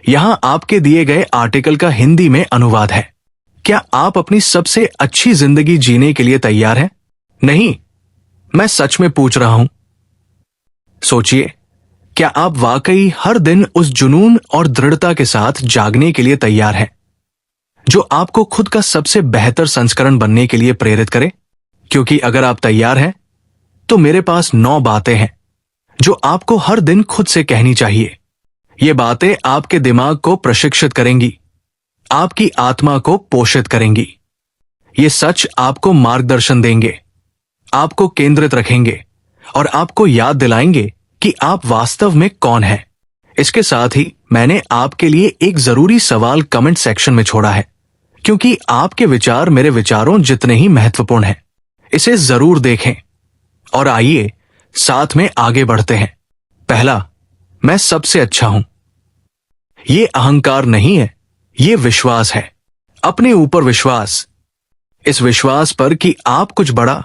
यहाँ आपके दिए गए आर्टिकल का हिंदी में अनुवाद है। क्या आप अपनी सबसे अच्छी जिंदगी जीने के लिए तैयार हैं? नहीं, मैं सच में पूछ रहा हूं। सोचिए, क्या आप वाकई हर दिन उस जुनून और दृढ़ता के साथ जागने के लिए तैयार हैं जो आपको खुद का सबसे बेहतर संस्करण बनने के लिए प्रेरित करे? क्योंकि अगर आप तैयार हैं, तो मेरे पास 9 बातें हैं जो आपको हर दिन खुद से कहनी चाहिए। ये बातें आपके दिमाग को प्रशिक्षित करेंगी, आपकी आत्मा को पोषित करेंगी। ये सच आपको मार्गदर्शन देंगे, आपको केंद्रित रखेंगे और आपको याद दिलाएंगे कि आप वास्तव में कौन हैं। इसके साथ ही मैंने आपके लिए एक जरूरी सवाल कमेंट सेक्शन में छोड़ा है, क्योंकि आपके विचार मेरे विचारों जितने ही महत्वपूर्ण हैं। इसे जरूर देखें और आइए साथ में आगे बढ़ते हैं। पहला, मैं सबसे अच्छा हूं। ये अहंकार नहीं है, ये विश्वास है। अपने ऊपर विश्वास। इस विश्वास पर कि आप कुछ बड़ा,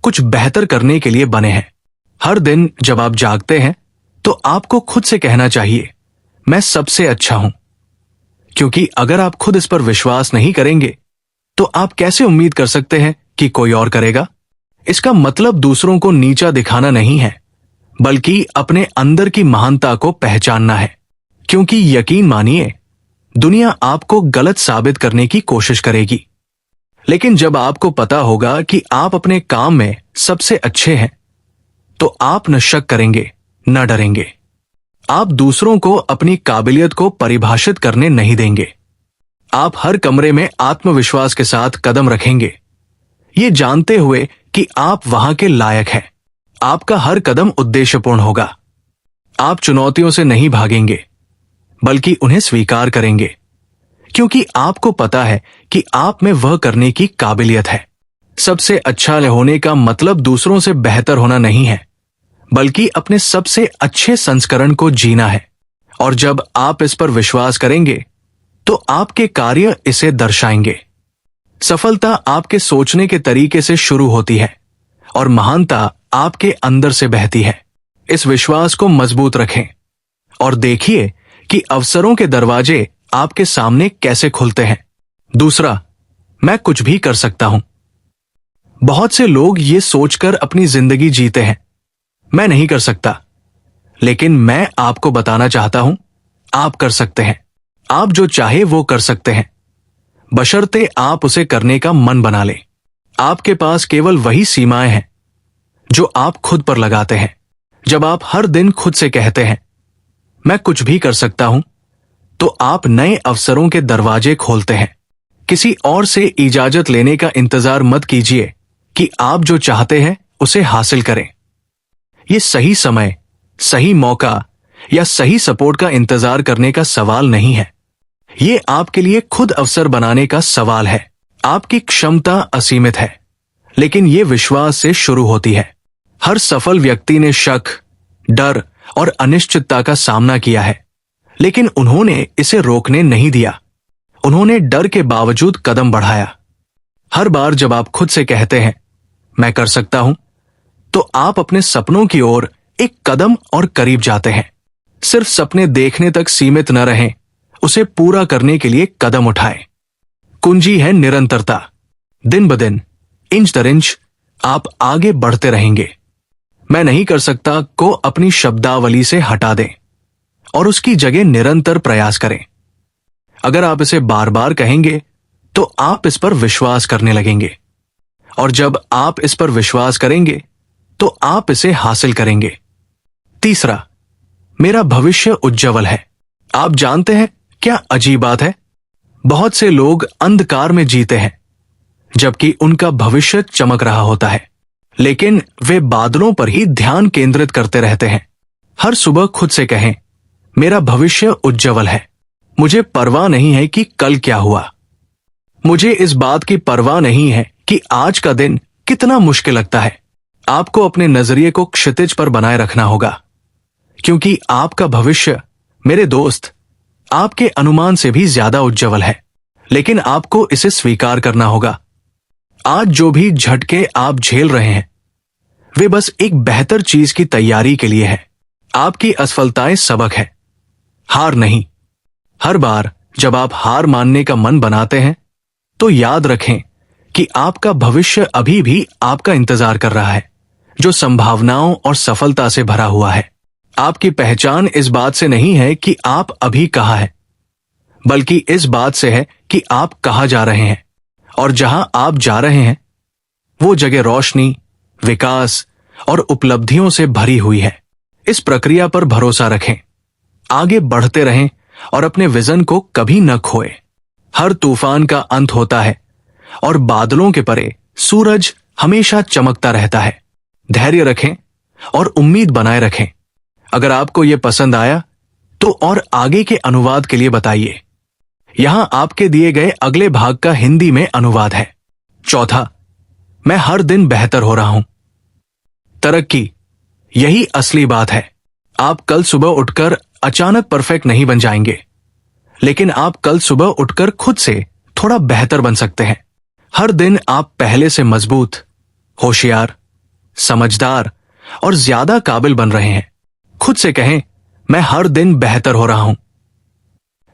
कुछ बेहतर करने के लिए बने हैं। हर दिन जब आप जागते हैं तो आपको खुद से कहना चाहिए, मैं सबसे अच्छा हूं। क्योंकि अगर आप खुद इस पर विश्वास नहीं करेंगे तो आप कैसे उम्मीद कर सकते हैं कि कोई और करेगा? इसका मतलब दूसरों को नीचा दिखाना नहीं है, बल्कि अपने अंदर की महानता को पहचानना है। क्योंकि यकीन मानिए, दुनिया आपको गलत साबित करने की कोशिश करेगी, लेकिन जब आपको पता होगा कि आप अपने काम में सबसे अच्छे हैं, तो आप न शक करेंगे, न डरेंगे। आप दूसरों को अपनी काबिलियत को परिभाषित करने नहीं देंगे। आप हर कमरे में आत्मविश्वास के साथ कदम रखेंगे, ये जानते हुए कि आप वहां के लायक हैं। आपका हर कदम उद्देश्यपूर्ण होगा। आप चुनौतियों से नहीं भागेंगे, बल्कि उन्हें स्वीकार करेंगे, क्योंकि आपको पता है कि आप में वह करने की काबिलियत है। सबसे अच्छा होने का मतलब दूसरों से बेहतर होना नहीं है, बल्कि अपने सबसे अच्छे संस्करण को जीना है। और जब आप इस पर विश्वास करेंगे, तो आपके कार्य इसे दर्शाएंगे। सफलता आपके सोचने के तरीके से शुरू होती है और महानता आपके अंदर से बहती है। इस विश्वास को मजबूत रखें और देखिए कि अवसरों के दरवाजे आपके सामने कैसे खुलते हैं। दूसरा, मैं कुछ भी कर सकता हूं। बहुत से लोग ये सोचकर अपनी जिंदगी जीते हैं, मैं नहीं कर सकता। लेकिन मैं आपको बताना चाहता हूं, आप कर सकते हैं। आप जो चाहे वो कर सकते हैं, बशर्ते आप उसे करने का मन बना लें। आपके पास केवल वही सीमाएं हैं जो आप खुद पर लगाते हैं। जब आप हर दिन खुद से कहते हैं, मैं कुछ भी कर सकता हूं, तो आप नए अवसरों के दरवाजे खोलते हैं। किसी और से इजाजत लेने का इंतजार मत कीजिए कि आप जो चाहते हैं उसे हासिल करें। यह सही समय, सही मौका या सही सपोर्ट का इंतजार करने का सवाल नहीं है। ये आपके लिए खुद अवसर बनाने का सवाल है। आपकी क्षमता असीमित है, लेकिन ये विश्वास से शुरू होती है। हर सफल व्यक्ति ने शक, डर और अनिश्चितता का सामना किया है, लेकिन उन्होंने इसे रोकने नहीं दिया। उन्होंने डर के बावजूद कदम बढ़ाया। हर बार जब आप खुद से कहते हैं, मैं कर सकता हूं, तो आप अपने सपनों की ओर एक कदम और करीब जाते हैं। सिर्फ सपने देखने तक सीमित न रहें, उसे पूरा करने के लिए कदम उठाएं। कुंजी है निरंतरता। दिन ब दिन, इंच दर इंच आप आगे बढ़ते रहेंगे। मैं नहीं कर सकता को अपनी शब्दावली से हटा दें और उसकी जगह निरंतर प्रयास करें। अगर आप इसे बार बार कहेंगे, तो आप इस पर विश्वास करने लगेंगे, और जब आप इस पर विश्वास करेंगे, तो आप इसे हासिल करेंगे। तीसरा, मेरा भविष्य उज्जवल है। आप जानते हैं क्या अजीब बात है? बहुत से लोग अंधकार में जीते हैं, जबकि उनका भविष्य चमक रहा होता है, लेकिन वे बादलों पर ही ध्यान केंद्रित करते रहते हैं। हर सुबह खुद से कहें, मेरा भविष्य उज्जवल है। मुझे परवाह नहीं है कि कल क्या हुआ। मुझे इस बात की परवाह नहीं है कि आज का दिन कितना मुश्किल लगता है। आपको अपने नजरिए को क्षितिज पर बनाए रखना होगा, क्योंकि आपका भविष्य, मेरे दोस्त, आपके अनुमान से भी ज्यादा उज्जवल है। लेकिन आपको इसे स्वीकार करना होगा। आज जो भी झटके आप झेल रहे हैं, वे बस एक बेहतर चीज की तैयारी के लिए है। आपकी असफलताएं सबक है, हार नहीं। हर बार जब आप हार मानने का मन बनाते हैं तो याद रखें कि आपका भविष्य अभी भी आपका इंतजार कर रहा है, जो संभावनाओं और सफलता से भरा हुआ है। आपकी पहचान इस बात से नहीं है कि आप अभी कहाँ हैं, बल्कि इस बात से है कि आप कहाँ जा रहे हैं। और जहां आप जा रहे हैं वो जगह रोशनी, विकास और उपलब्धियों से भरी हुई है। इस प्रक्रिया पर भरोसा रखें, आगे बढ़ते रहें और अपने विजन को कभी न खोएं। हर तूफान का अंत होता है और बादलों के परे सूरज हमेशा चमकता रहता है। धैर्य रखें और उम्मीद बनाए रखें। अगर आपको यह पसंद आया तो और आगे के अनुवाद के लिए बताइए। यहां आपके दिए गए अगले भाग का हिंदी में अनुवाद है। चौथा, मैं हर दिन बेहतर हो रहा हूं। तरक्की, यही असली बात है। आप कल सुबह उठकर अचानक परफेक्ट नहीं बन जाएंगे, लेकिन आप कल सुबह उठकर खुद से थोड़ा बेहतर बन सकते हैं। हर दिन आप पहले से मजबूत, होशियार, समझदार और ज्यादा काबिल बन रहे हैं। खुद से कहें, मैं हर दिन बेहतर हो रहा हूं।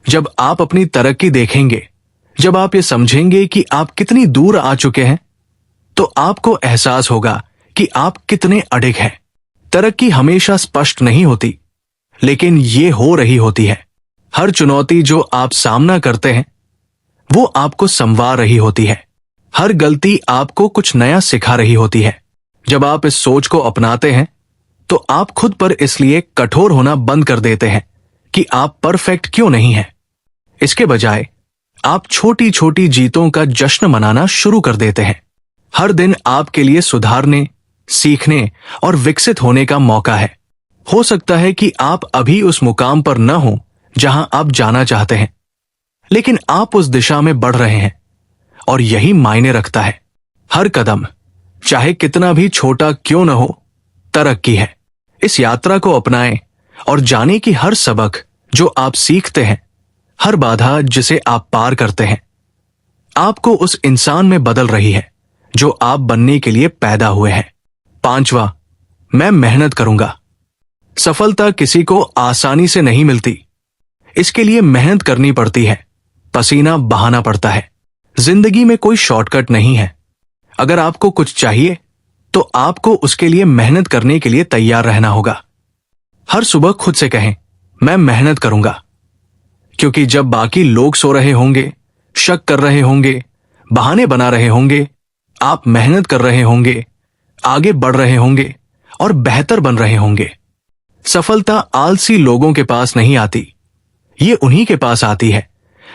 जब आप अपनी तरक्की देखेंगे, जब आप ये समझेंगे कि आप कितनी दूर आ चुके हैं, तो आपको एहसास होगा कि आप कितने अडिग हैं। तरक्की हमेशा स्पष्ट नहीं होती, लेकिन ये हो रही होती है। हर चुनौती जो आप सामना करते हैं वो आपको संवार रही होती है। हर गलती आपको कुछ नया सिखा रही होती है। जब आप इस सोच को अपनाते हैं तो आप खुद पर इसलिए कठोर होना बंद कर देते हैं कि आप परफेक्ट क्यों नहीं हैं। इसके बजाय आप छोटी छोटी जीतों का जश्न मनाना शुरू कर देते हैं। हर दिन आपके लिए सुधारने, सीखने और विकसित होने का मौका है। हो सकता है कि आप अभी उस मुकाम पर न हो जहां आप जाना चाहते हैं, लेकिन आप उस दिशा में बढ़ रहे हैं और यही मायने रखता है। हर कदम, चाहे कितना भी छोटा क्यों न हो, तरक्की है। इस यात्रा को अपनाएं और जानें कि हर सबक जो आप सीखते हैं, हर बाधा जिसे आप पार करते हैं, आपको उस इंसान में बदल रही है जो आप बनने के लिए पैदा हुए हैं। पांचवा, मैं मेहनत करूंगा। सफलता किसी को आसानी से नहीं मिलती। इसके लिए मेहनत करनी पड़ती है, पसीना बहाना पड़ता है। जिंदगी में कोई शॉर्टकट नहीं है। अगर आपको कुछ चाहिए तो आपको उसके लिए मेहनत करने के लिए तैयार रहना होगा। हर सुबह खुद से कहें, मैं मेहनत करूंगा, क्योंकि जब बाकी लोग सो रहे होंगे, शक कर रहे होंगे, बहाने बना रहे होंगे, आप मेहनत कर रहे होंगे, आगे बढ़ रहे होंगे और बेहतर बन रहे होंगे। सफलता आलसी लोगों के पास नहीं आती, ये उन्हीं के पास आती है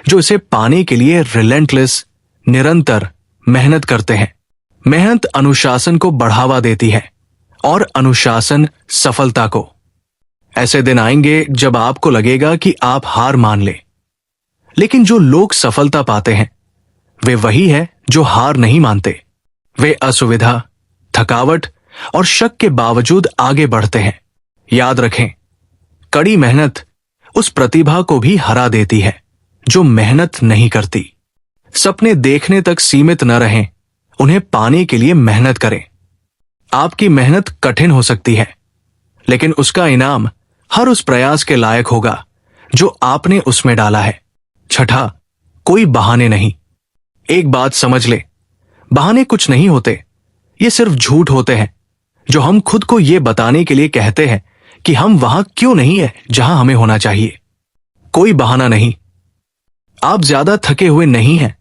जो इसे पाने के लिए रिलेंटलेस, निरंतर मेहनत करते हैं। मेहनत अनुशासन को बढ़ावा देती है और अनुशासन सफलता को। ऐसे दिन आएंगे जब आपको लगेगा कि आप हार मान ले, लेकिन जो लोग सफलता पाते हैं वे वही है जो हार नहीं मानते। वे असुविधा, थकावट और शक के बावजूद आगे बढ़ते हैं। याद रखें, कड़ी मेहनत उस प्रतिभा को भी हरा देती है जो मेहनत नहीं करती। सपने देखने तक सीमित न रहें, उन्हें पाने के लिए मेहनत करें। आपकी मेहनत कठिन हो सकती है, लेकिन उसका इनाम हर उस प्रयास के लायक होगा जो आपने उसमें डाला है। छठा, कोई बहाने नहीं। एक बात समझ ले, बहाने कुछ नहीं होते, ये सिर्फ झूठ होते हैं जो हम खुद को ये बताने के लिए कहते हैं कि हम वहां क्यों नहीं है जहां हमें होना चाहिए। कोई बहाना नहीं। आप ज्यादा थके हुए नहीं हैं,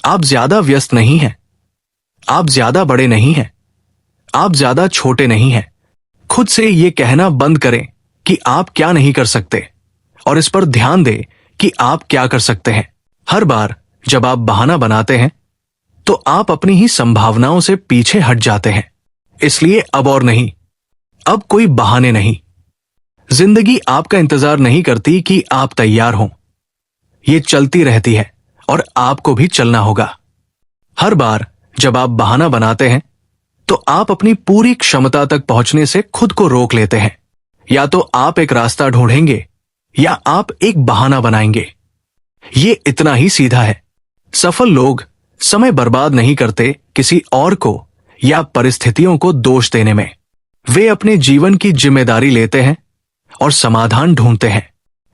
आप ज्यादा व्यस्त नहीं हैं, आप ज्यादा बड़े नहीं हैं, आप ज्यादा छोटे नहीं हैं। खुद से ये कहना बंद करें कि आप क्या नहीं कर सकते और इस पर ध्यान दें कि आप क्या कर सकते हैं। हर बार जब आप बहाना बनाते हैं तो आप अपनी ही संभावनाओं से पीछे हट जाते हैं। इसलिए अब और नहीं, अब कोई बहाने नहीं। जिंदगी आपका इंतजार नहीं करती कि आप तैयार हों, ये चलती रहती है और आपको भी चलना होगा। हर बार जब आप बहाना बनाते हैं तो आप अपनी पूरी क्षमता तक पहुंचने से खुद को रोक लेते हैं। या तो आप एक रास्ता ढूंढेंगे या आप एक बहाना बनाएंगे। ये इतना ही सीधा है। सफल लोग समय बर्बाद नहीं करते किसी और को या परिस्थितियों को दोष देने में। वे अपने जीवन की जिम्मेदारी लेते हैं और समाधान ढूंढते हैं।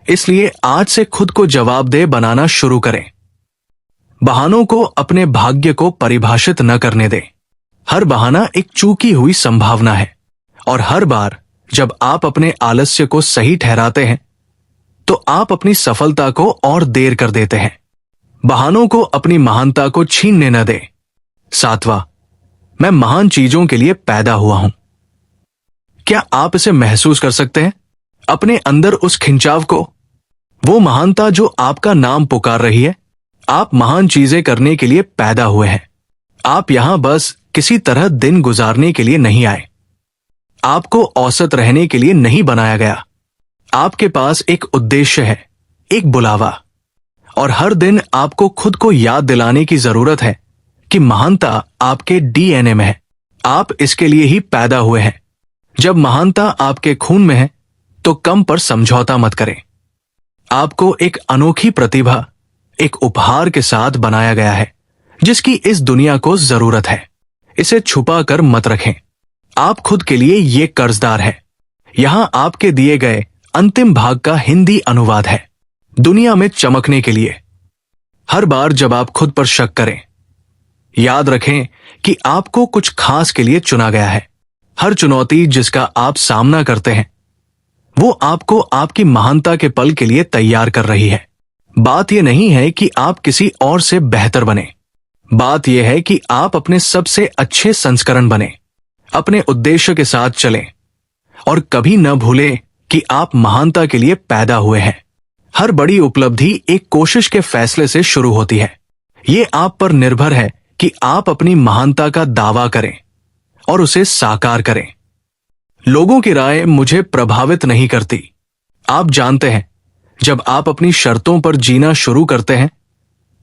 इसलिए आज से खुद को जवाबदेह बनाना शुरू करें। बहानों को अपने भाग्य को परिभाषित न करने दें। हर बहाना एक चूकी हुई संभावना है, और हर बार जब आप अपने आलस्य को सही ठहराते हैं तो आप अपनी सफलता को और देर कर देते हैं। बहानों को अपनी महानता को छीनने न दें। 7वां, मैं महान चीजों के लिए पैदा हुआ हूं। क्या आप इसे महसूस कर सकते हैं? अपने अंदर उस खिंचाव को, वो महानता जो आपका नाम पुकार रही है। आप महान चीजें करने के लिए पैदा हुए हैं। आप यहां बस किसी तरह दिन गुजारने के लिए नहीं आए। आपको औसत रहने के लिए नहीं बनाया गया। आपके पास एक उद्देश्य है, एक बुलावा, और हर दिन आपको खुद को याद दिलाने की जरूरत है कि महानता आपके डीएनए में है। आप इसके लिए ही पैदा हुए हैं। जब महानता आपके खून में है तो कम पर समझौता मत करें। आपको एक अनोखी प्रतिभा, एक उपहार के साथ बनाया गया है जिसकी इस दुनिया को जरूरत है। इसे छुपा कर मत रखें। आप खुद के लिए ये कर्जदार है। यहां आपके दिए गए अंतिम भाग का हिंदी अनुवाद है। दुनिया में चमकने के लिए। हर बार जब आप खुद पर शक करें, याद रखें कि आपको कुछ खास के लिए चुना गया है। हर चुनौती जिसका आप सामना करते हैं वो आपको आपकी महानता के पल के लिए तैयार कर रही है। बात यह नहीं है कि आप किसी और से बेहतर बने। बात यह है कि आप अपने सबसे अच्छे संस्करण बने। अपने उद्देश्य के साथ चलें और कभी न भूलें कि आप महानता के लिए पैदा हुए हैं। हर बड़ी उपलब्धि एक कोशिश के फैसले से शुरू होती है। ये आप पर निर्भर है कि आप अपनी महानता का दावा करें और उसे साकार करें। लोगों की राय मुझे प्रभावित नहीं करती। आप जानते हैं, जब आप अपनी शर्तों पर जीना शुरू करते हैं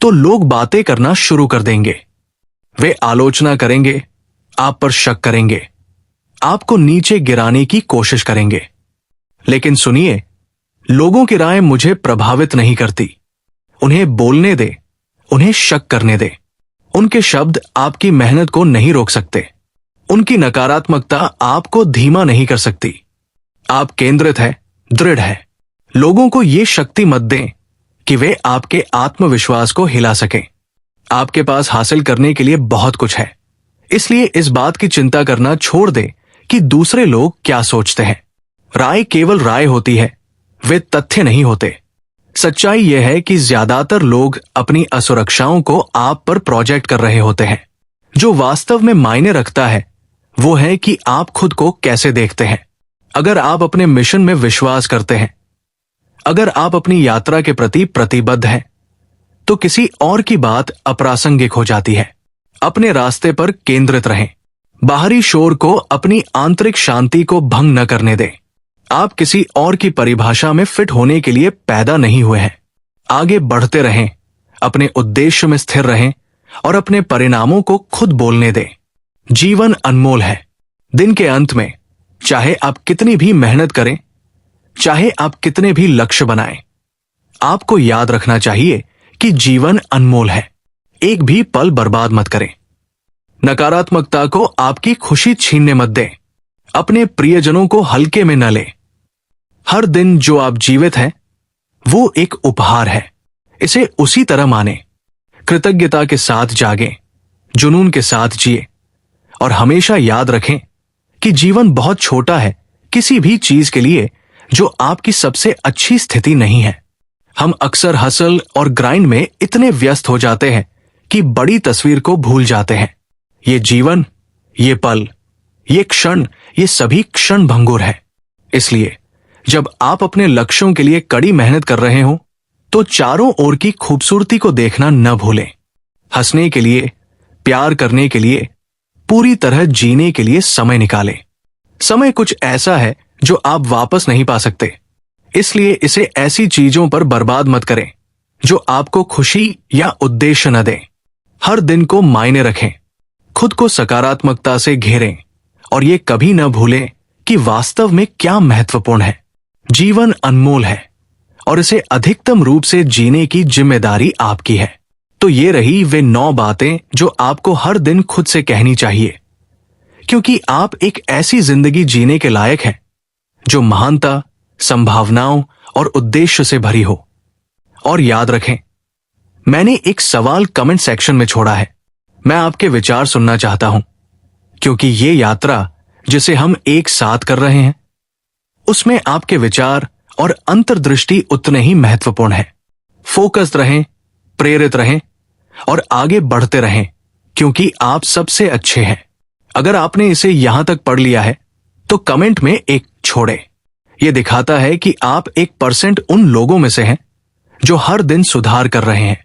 तो लोग बातें करना शुरू कर देंगे। वे आलोचना करेंगे, आप पर शक करेंगे, आपको नीचे गिराने की कोशिश करेंगे। लेकिन सुनिए, लोगों की राय मुझे प्रभावित नहीं करती। उन्हें बोलने दे, उन्हें शक करने दे। उनके शब्द आपकी मेहनत को नहीं रोक सकते। उनकी नकारात्मकता आपको धीमा नहीं कर सकती। आप केंद्रित है, दृढ़ है। लोगों को यह शक्ति मत दें कि वे आपके आत्मविश्वास को हिला सकें। आपके पास हासिल करने के लिए बहुत कुछ है, इसलिए इस बात की चिंता करना छोड़ दें कि दूसरे लोग क्या सोचते हैं। राय केवल राय होती है, वे तथ्य नहीं होते। सच्चाई यह है कि ज्यादातर लोग अपनी असुरक्षाओं को आप पर प्रोजेक्ट कर रहे होते हैं। जो वास्तव में मायने रखता है वो है कि आप खुद को कैसे देखते हैं। अगर आप अपने मिशन में विश्वास करते हैं, अगर आप अपनी यात्रा के प्रति प्रतिबद्ध हैं, तो किसी और की बात अप्रासंगिक हो जाती है। अपने रास्ते पर केंद्रित रहें। बाहरी शोर को अपनी आंतरिक शांति को भंग न करने दें। आप किसी और की परिभाषा में फिट होने के लिए पैदा नहीं हुए हैं। आगे बढ़ते रहें, अपने उद्देश्य में स्थिर रहें और अपने परिणामों को खुद बोलने दें। जीवन अनमोल है। दिन के अंत में चाहे आप कितनी भी मेहनत करें, चाहे आप कितने भी लक्ष्य बनाएं, आपको याद रखना चाहिए कि जीवन अनमोल है। एक भी पल बर्बाद मत करें। नकारात्मकता को आपकी खुशी छीनने मत दें। अपने प्रियजनों को हल्के में न लें। हर दिन जो आप जीवित हैं वो एक उपहार है। इसे उसी तरह माने। कृतज्ञता के साथ जागें, जुनून के साथ जिए और हमेशा याद रखें कि जीवन बहुत छोटा है किसी भी चीज के लिए जो आपकी सबसे अच्छी स्थिति नहीं है। हम अक्सर हसल और ग्राइंड में इतने व्यस्त हो जाते हैं कि बड़ी तस्वीर को भूल जाते हैं। ये जीवन, ये पल, ये क्षण, ये सभी क्षण भंगुर है। इसलिए जब आप अपने लक्ष्यों के लिए कड़ी मेहनत कर रहे हो तो चारों ओर की खूबसूरती को देखना न भूलें। हंसने के लिए, प्यार करने के लिए, पूरी तरह जीने के लिए समय निकालें। समय कुछ ऐसा है जो आप वापस नहीं पा सकते, इसलिए इसे ऐसी चीजों पर बर्बाद मत करें जो आपको खुशी या उद्देश्य न दें। हर दिन को मायने रखें, खुद को सकारात्मकता से घेरें और ये कभी न भूलें कि वास्तव में क्या महत्वपूर्ण है। जीवन अनमोल है और इसे अधिकतम रूप से जीने की जिम्मेदारी आपकी है। तो ये रही वे 9 बातें जो आपको हर दिन खुद से कहनी चाहिए, क्योंकि आप एक ऐसी जिंदगी जीने के लायक हैं जो महानता, संभावनाओं और उद्देश्य से भरी हो। और याद रखें, मैंने एक सवाल कमेंट सेक्शन में छोड़ा है। मैं आपके विचार सुनना चाहता हूं, क्योंकि ये यात्रा जिसे हम एक साथ कर रहे हैं, उसमें आपके विचार और अंतर्दृष्टि उतने ही महत्वपूर्ण है। फोकस्ड रहें, प्रेरित रहें और आगे बढ़ते रहें, क्योंकि आप सबसे अच्छे हैं। अगर आपने इसे यहां तक पढ़ लिया है तो कमेंट में एक छोड़े। यह दिखाता है कि आप 1% उन लोगों में से हैं जो हर दिन सुधार कर रहे हैं।